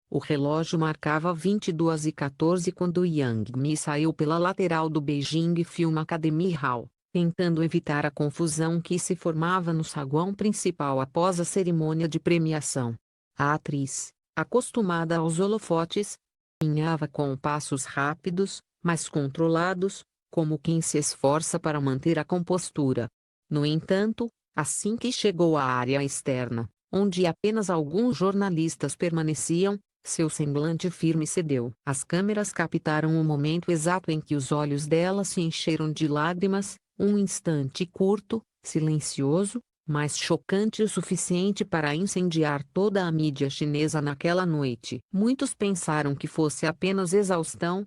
O relógio marcava 22h14 quando Yang Mi saiu pela lateral do Beijing Film Academy Hall, tentando evitar a confusão que se formava no saguão principal após a cerimônia de premiação. A atriz, acostumada aos holofotes, caminhava com passos rápidos, mas controlados, como quem se esforça para manter a compostura. No entanto, assim que chegou à área externa, onde apenas alguns jornalistas permaneciam, seu semblante firme cedeu. As câmeras captaram o momento exato em que os olhos dela se encheram de lágrimas, um instante curto, silencioso, mas chocante o suficiente para incendiar toda a mídia chinesa naquela noite. Muitos pensaram que fosse apenas exaustão.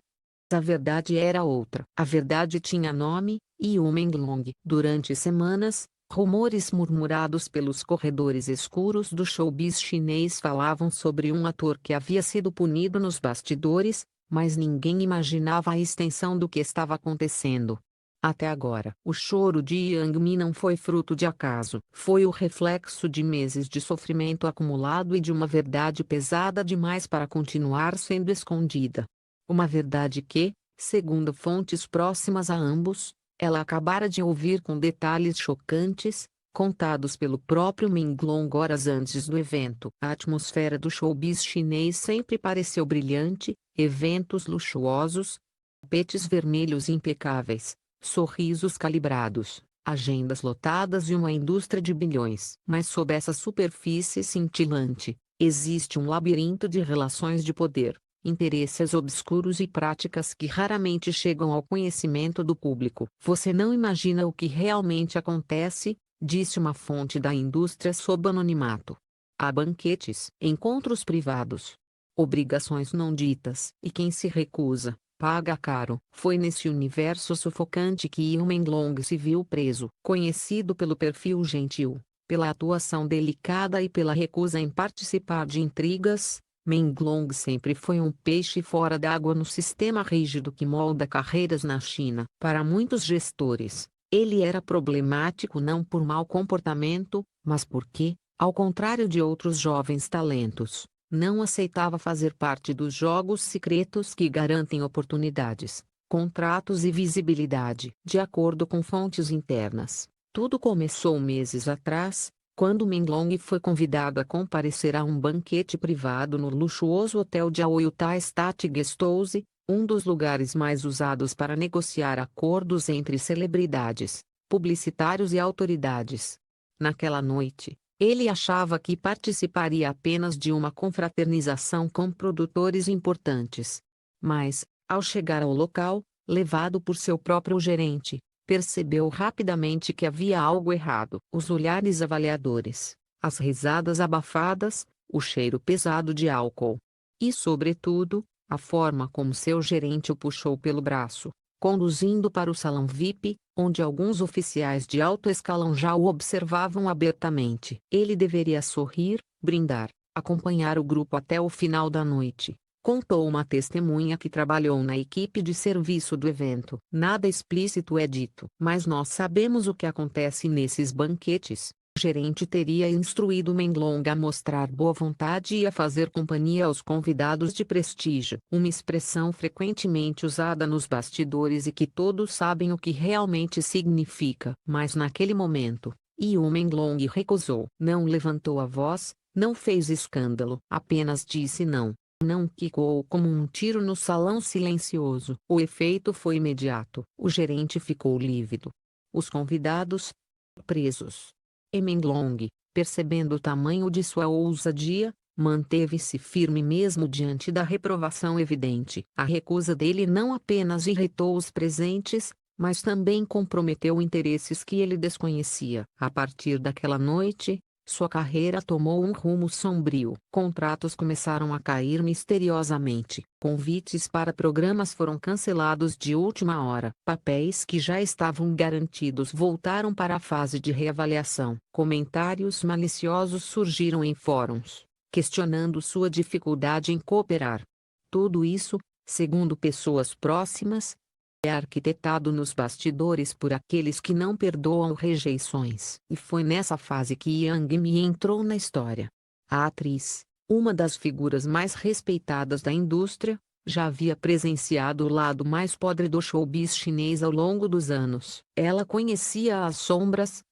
A verdade era outra. A verdade tinha nome, Yu Menglong. Durante semanas, rumores murmurados pelos corredores escuros do showbiz chinês falavam sobre um ator que havia sido punido nos bastidores, mas ninguém imaginava a extensão do que estava acontecendo. Até agora, o choro de Yang Mi não foi fruto de acaso. Foi o reflexo de meses de sofrimento acumulado e de uma verdade pesada demais para continuar sendo escondida. Uma verdade que, segundo fontes próximas a ambos, ela acabara de ouvir com detalhes chocantes, contados pelo próprio Menglong horas antes do evento. A atmosfera do showbiz chinês sempre pareceu brilhante, eventos luxuosos, tapetes vermelhos impecáveis, sorrisos calibrados, agendas lotadas e uma indústria de bilhões. Mas sob essa superfície cintilante, existe um labirinto de relações de poder, interesses obscuros e práticas que raramente chegam ao conhecimento do público. Você não imagina o que realmente acontece, disse uma fonte da indústria sob anonimato. Há banquetes, encontros privados, obrigações não ditas, e quem se recusa, paga caro. Foi nesse universo sufocante que Yu Menglong se viu preso. Conhecido pelo perfil gentil, pela atuação delicada e pela recusa em participar de intrigas, Menglong sempre foi um peixe fora d'água no sistema rígido que molda carreiras na China. Para muitos gestores, ele era problemático não por mau comportamento, mas porque, ao contrário de outros jovens talentos, não aceitava fazer parte dos jogos secretos que garantem oportunidades, contratos e visibilidade. De acordo com fontes internas, tudo começou meses atrás, quando Menglong foi convidado a comparecer a um banquete privado no luxuoso hotel de Aoyutai State Guesthouse, um dos lugares mais usados para negociar acordos entre celebridades, publicitários e autoridades. Naquela noite, ele achava que participaria apenas de uma confraternização com produtores importantes. Mas, ao chegar ao local, levado por seu próprio gerente, percebeu rapidamente que havia algo errado. Os olhares avaliadores, as risadas abafadas, o cheiro pesado de álcool. E, sobretudo, a forma como seu gerente o puxou pelo braço, conduzindo para o salão VIP, onde alguns oficiais de alto escalão já o observavam abertamente. Ele deveria sorrir, brindar, acompanhar o grupo até o final da noite, contou uma testemunha que trabalhou na equipe de serviço do evento. Nada explícito é dito, mas nós sabemos o que acontece nesses banquetes. O gerente teria instruído Menglong a mostrar boa vontade e a fazer companhia aos convidados de prestígio. Uma expressão frequentemente usada nos bastidores e que todos sabem o que realmente significa. Mas naquele momento, Yu Menglong recusou. Não levantou a voz, não fez escândalo, apenas disse não. Não quicou como um tiro no salão silencioso. O efeito foi imediato. O gerente ficou lívido. Os convidados, presos. E Menglong, percebendo o tamanho de sua ousadia, manteve-se firme mesmo diante da reprovação evidente. A recusa dele não apenas irritou os presentes, mas também comprometeu interesses que ele desconhecia. A partir daquela noite, sua carreira tomou um rumo sombrio. Contratos começaram a cair misteriosamente. Convites para programas foram cancelados de última hora. Papéis que já estavam garantidos voltaram para a fase de reavaliação. Comentários maliciosos surgiram em fóruns, questionando sua dificuldade em cooperar. Tudo isso, segundo pessoas próximas, é arquitetado nos bastidores por aqueles que não perdoam rejeições. E foi nessa fase que Yang Mi entrou na história. A atriz, Uma das figuras mais respeitadas da indústria, já havia presenciado o lado mais podre do showbiz chinês ao longo dos anos. Ela conhecia as sombras,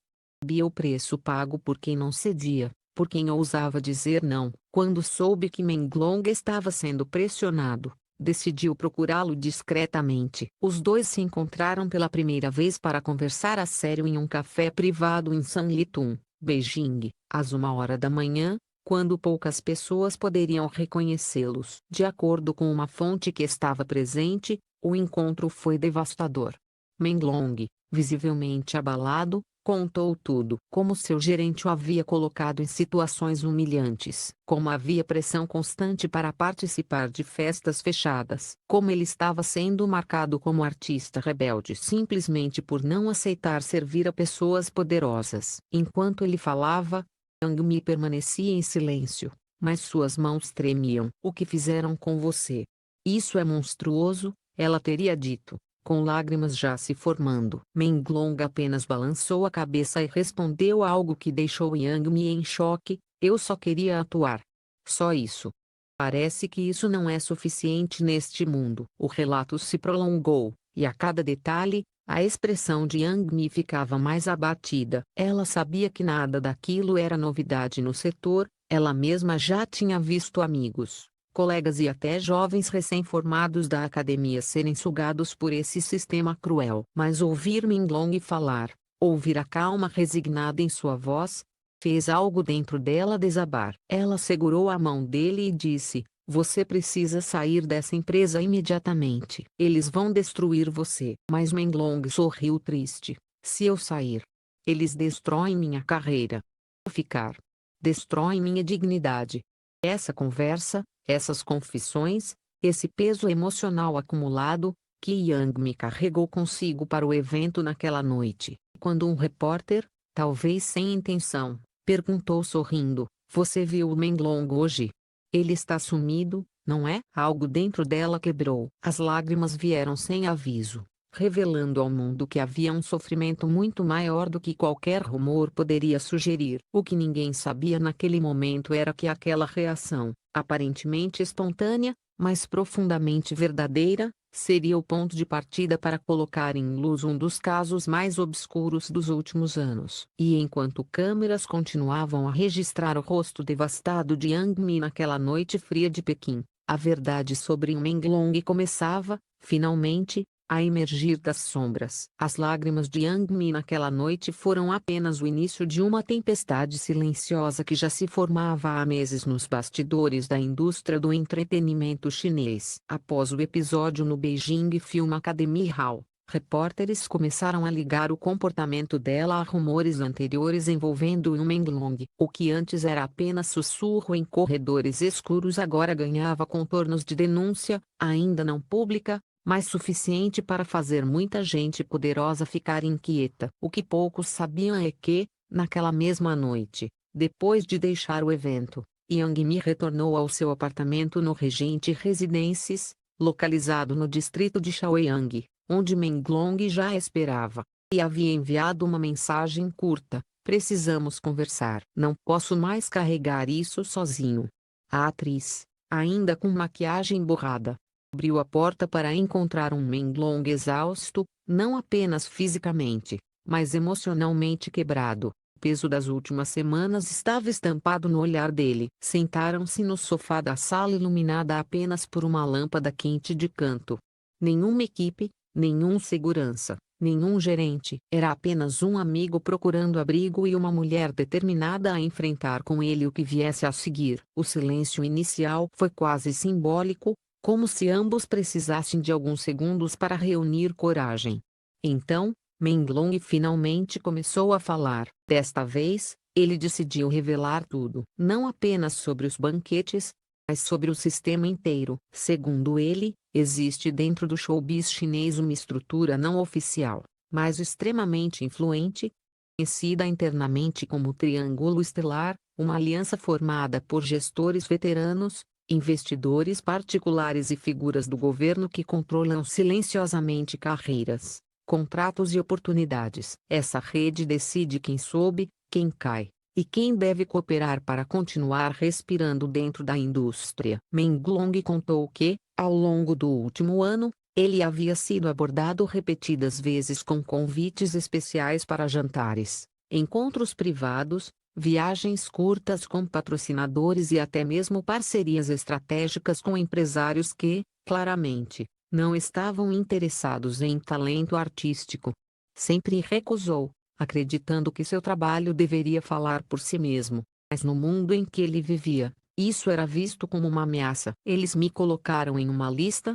sabia o preço pago por quem não cedia, por quem ousava dizer não. Quando soube que Menglong estava sendo pressionado, decidiu procurá-lo discretamente. Os dois se encontraram pela primeira vez para conversar a sério em um café privado em Sanlitun, Beijing, às 1 hora da manhã, quando poucas pessoas poderiam reconhecê-los. De acordo com uma fonte que estava presente, o encontro foi devastador. Menglong, visivelmente abalado, contou tudo. Como seu gerente o havia colocado em situações humilhantes. Como havia pressão constante para participar de festas fechadas. Como ele estava sendo marcado como artista rebelde simplesmente por não aceitar servir a pessoas poderosas. Enquanto ele falava, Yang Mi permanecia em silêncio, mas suas mãos tremiam. O que fizeram com você? Isso é monstruoso, ela teria dito, com lágrimas já se formando. Menglong apenas balançou a cabeça e respondeu algo que deixou Yang Mi em choque: eu só queria atuar. Só isso. Parece que isso não é suficiente neste mundo. O relato se prolongou, e a cada detalhe, a expressão de Yang Mi ficava mais abatida. Ela sabia que nada daquilo era novidade no setor, ela mesma já tinha visto amigos, colegas e até jovens recém-formados da academia serem sugados por esse sistema cruel. Mas ouvir Menglong falar, ouvir a calma resignada em sua voz, fez algo dentro dela desabar. Ela segurou a mão dele e disse: você precisa sair dessa empresa imediatamente. Eles vão destruir você. Mas Menglong sorriu triste. Se eu sair, eles destroem minha carreira. Vou ficar. Destroem minha dignidade. Essa conversa, essas confissões, esse peso emocional acumulado, que Yang me carregou consigo para o evento naquela noite. Quando um repórter, talvez sem intenção, perguntou sorrindo: você viu o Menglong hoje? Ele está sumido, não é? Algo dentro dela quebrou. As lágrimas vieram sem aviso, revelando ao mundo que havia um sofrimento muito maior do que qualquer rumor poderia sugerir. O que ninguém sabia naquele momento era que aquela reação, aparentemente espontânea, mas profundamente verdadeira, seria o ponto de partida para colocar em luz um dos casos mais obscuros dos últimos anos. E enquanto câmeras continuavam a registrar o rosto devastado de Yang Mi naquela noite fria de Pequim, a verdade sobre Menglong começava, finalmente, a emergir das sombras. As lágrimas de Yang Mi naquela noite foram apenas o início de uma tempestade silenciosa que já se formava há meses nos bastidores da indústria do entretenimento chinês. Após o episódio no Beijing Film Academy Hall, repórteres começaram a ligar o comportamento dela a rumores anteriores envolvendo Menglong. O que antes era apenas sussurro em corredores escuros agora ganhava contornos de denúncia, ainda não pública, mas suficiente para fazer muita gente poderosa ficar inquieta. O que poucos sabiam é que, naquela mesma noite, depois de deixar o evento, Yang Mi retornou ao seu apartamento no Regent Residences, localizado no distrito de Chaoyang, onde Menglong já esperava, e havia enviado uma mensagem curta: precisamos conversar. Não posso mais carregar isso sozinho. A atriz, ainda com maquiagem borrada, abriu a porta para encontrar Menglong exausto, não apenas fisicamente, mas emocionalmente quebrado. O peso das últimas semanas estava estampado no olhar dele. Sentaram-se no sofá da sala iluminada apenas por uma lâmpada quente de canto. Nenhuma equipe, nenhum segurança, nenhum gerente. Era apenas um amigo procurando abrigo e uma mulher determinada a enfrentar com ele o que viesse a seguir. O silêncio inicial foi quase simbólico, como se ambos precisassem de alguns segundos para reunir coragem. Então, Menglong finalmente começou a falar. Desta vez, ele decidiu revelar tudo. Não apenas sobre os banquetes, mas sobre o sistema inteiro. Segundo ele, existe dentro do showbiz chinês uma estrutura não oficial, mas extremamente influente, conhecida internamente como Triângulo Estelar, uma aliança formada por gestores veteranos, investidores particulares e figuras do governo que controlam silenciosamente carreiras, contratos e oportunidades. Essa rede decide quem sobe, quem cai, E quem deve cooperar para continuar respirando dentro da indústria? Menglong contou que, ao longo do último ano, ele havia sido abordado repetidas vezes com convites especiais para jantares, encontros privados, viagens curtas com patrocinadores e até mesmo parcerias estratégicas com empresários que, claramente, não estavam interessados em talento artístico. Sempre recusou, acreditando que seu trabalho deveria falar por si mesmo, mas no mundo em que ele vivia, isso era visto como uma ameaça. Eles me colocaram em uma lista,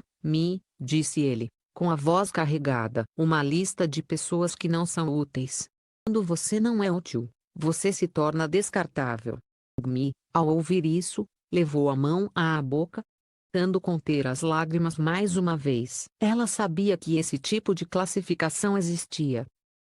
disse ele, com a voz carregada, uma lista de pessoas que não são úteis. Quando você não é útil, você se torna descartável. Ao ouvir isso, levou a mão à boca, tentando conter as lágrimas mais uma vez. Ela sabia que esse tipo de classificação existia.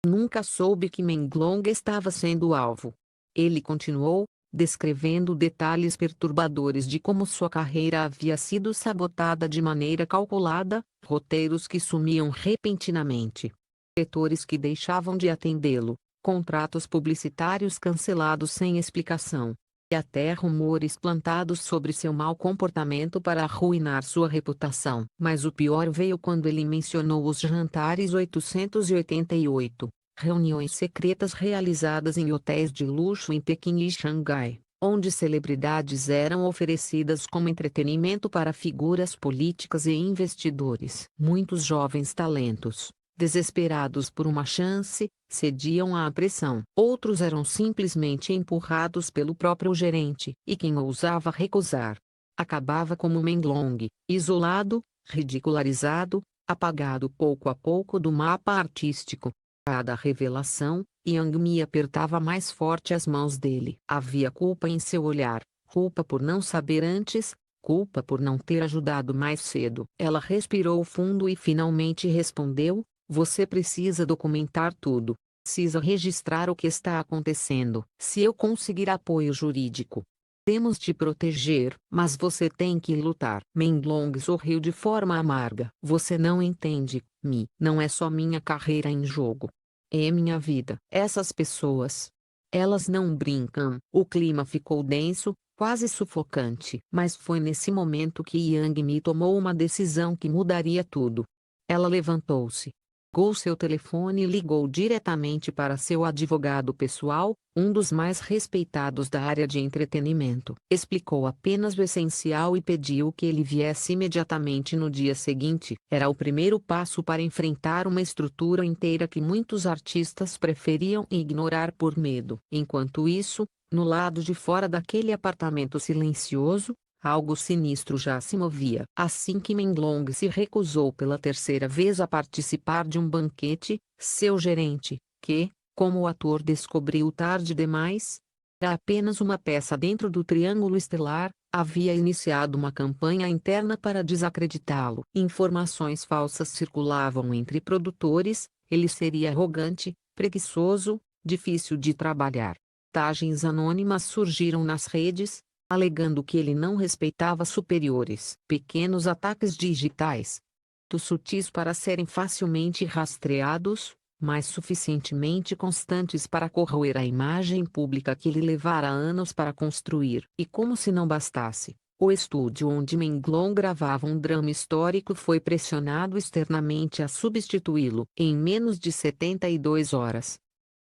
Nunca soube que Menglong estava sendo alvo. Ele continuou, descrevendo detalhes perturbadores de como sua carreira havia sido sabotada de maneira calculada, roteiros que sumiam repentinamente, diretores que deixavam de atendê-lo, contratos publicitários cancelados sem explicação, e até rumores plantados sobre seu mau comportamento para arruinar sua reputação. Mas o pior veio quando ele mencionou os jantares 888, reuniões secretas realizadas em hotéis de luxo em Pequim e Xangai, onde celebridades eram oferecidas como entretenimento para figuras políticas e investidores. Muitos jovens talentos, desesperados por uma chance, cediam à pressão. Outros eram simplesmente empurrados pelo próprio gerente, e quem ousava recusar acabava como Menglong, isolado, ridicularizado, apagado pouco a pouco do mapa artístico. Cada revelação, Yang Mi apertava mais forte as mãos dele. Havia culpa em seu olhar, culpa por não saber antes, culpa por não ter ajudado mais cedo. Ela respirou fundo e finalmente respondeu: você precisa documentar tudo. Precisa registrar o que está acontecendo. Se eu conseguir apoio jurídico, temos te proteger, mas você tem que lutar. Menglong sorriu de forma amarga. Você não entende, Mi. Não é só minha carreira em jogo. É minha vida. Essas pessoas, elas não brincam. O clima ficou denso, quase sufocante. Mas foi nesse momento que Yang Mi tomou uma decisão que mudaria tudo. Ela levantou-se, pegou seu telefone e ligou diretamente para seu advogado pessoal, um dos mais respeitados da área de entretenimento. Explicou apenas o essencial e pediu que ele viesse imediatamente no dia seguinte. Era o primeiro passo para enfrentar uma estrutura inteira que muitos artistas preferiam ignorar por medo. Enquanto isso, no lado de fora daquele apartamento silencioso, algo sinistro já se movia. Assim que Menglong se recusou pela terceira vez a participar de um banquete, seu gerente, que, como o ator descobriu tarde demais, era apenas uma peça dentro do Triângulo Estelar, havia iniciado uma campanha interna para desacreditá-lo. Informações falsas circulavam entre produtores, ele seria arrogante, preguiçoso, difícil de trabalhar. Mensagens anônimas surgiram nas redes, alegando que ele não respeitava superiores. Pequenos ataques digitais, muito sutis para serem facilmente rastreados, mas suficientemente constantes para corroer a imagem pública que ele levara anos para construir. E como se não bastasse, o estúdio onde Menglong gravava um drama histórico foi pressionado externamente a substituí-lo. Em menos de 72 horas,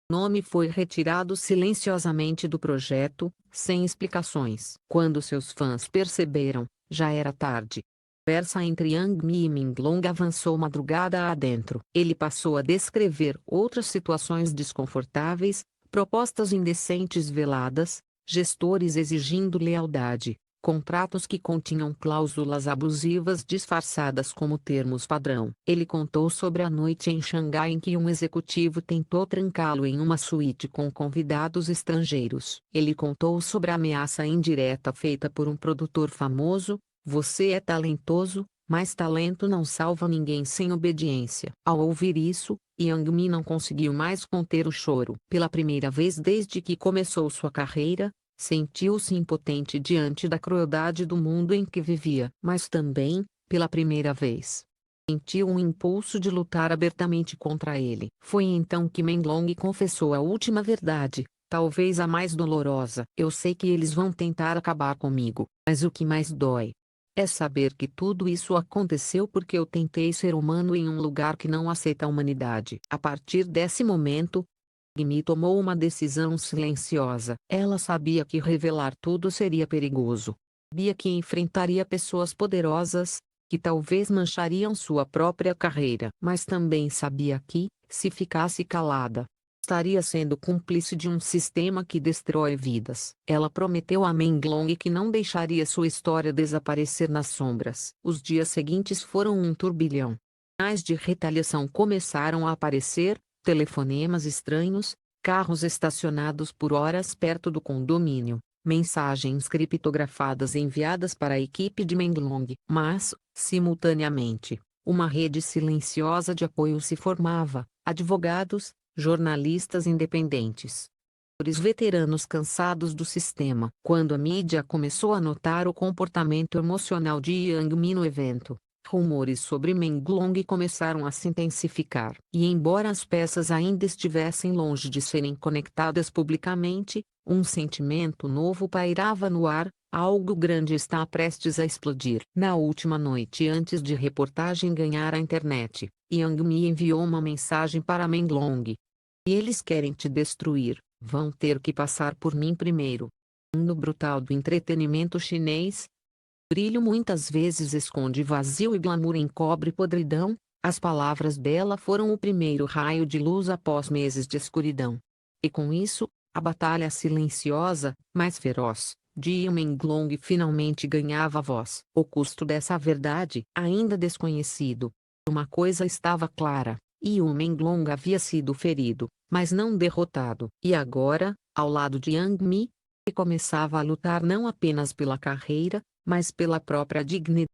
o nome foi retirado silenciosamente do projeto, sem explicações. Quando seus fãs perceberam, já era tarde. A conversa entre Yang Mi e Menglong avançou madrugada adentro. Ele passou a descrever outras situações desconfortáveis, propostas indecentes veladas, gestores exigindo lealdade, contratos que continham cláusulas abusivas disfarçadas como termos padrão. Ele contou sobre a noite em Xangai em que um executivo tentou trancá-lo em uma suíte com convidados estrangeiros. Ele contou sobre a ameaça indireta feita por um produtor famoso: você é talentoso, mas talento não salva ninguém sem obediência. Ao ouvir isso, Yang Mi não conseguiu mais conter o choro. Pela primeira vez desde que começou sua carreira, sentiu-se impotente diante da crueldade do mundo em que vivia. Mas também, pela primeira vez, sentiu um impulso de lutar abertamente contra ele. Foi então que Menglong confessou a última verdade. talvez a mais dolorosa. Eu sei que eles vão tentar acabar comigo, mas o que mais dói é saber que tudo isso aconteceu porque eu tentei ser humano em um lugar que não aceita a humanidade. A partir desse momento, Amy tomou uma decisão silenciosa. Ela sabia que revelar tudo seria perigoso. Sabia que enfrentaria pessoas poderosas, que talvez manchariam sua própria carreira. Mas também sabia que, se ficasse calada, estaria sendo cúmplice de um sistema que destrói vidas. Ela prometeu a Menglong que não deixaria sua história desaparecer nas sombras. Os dias seguintes foram um turbilhão. Sinais de retaliação começaram a aparecer, telefonemas estranhos, carros estacionados por horas perto do condomínio, mensagens criptografadas enviadas para a equipe de Menglong. Mas, simultaneamente, uma rede silenciosa de apoio se formava: advogados, jornalistas independentes, os veteranos cansados do sistema. Quando a mídia começou a notar o comportamento emocional de Yang Mi no evento, rumores sobre Menglong começaram a se intensificar. E embora as peças ainda estivessem longe de serem conectadas publicamente, um sentimento novo pairava no ar: algo grande está prestes a explodir. Na última noite antes de reportagem ganhar a internet, Yang Mi enviou uma mensagem para Menglong: "Se eles querem te destruir, vão ter que passar por mim primeiro." No brutal do entretenimento chinês, brilho muitas vezes esconde vazio e glamour encobre podridão. As palavras dela foram o primeiro raio de luz após meses de escuridão. E com isso, a batalha silenciosa, mas feroz, de Menglong finalmente ganhava voz. O custo dessa verdade, ainda desconhecido. Uma coisa estava clara: Menglong havia sido ferido, mas não derrotado. E agora, ao lado de Yang Mi, ele começava a lutar não apenas pela carreira, mas pela própria dignidade.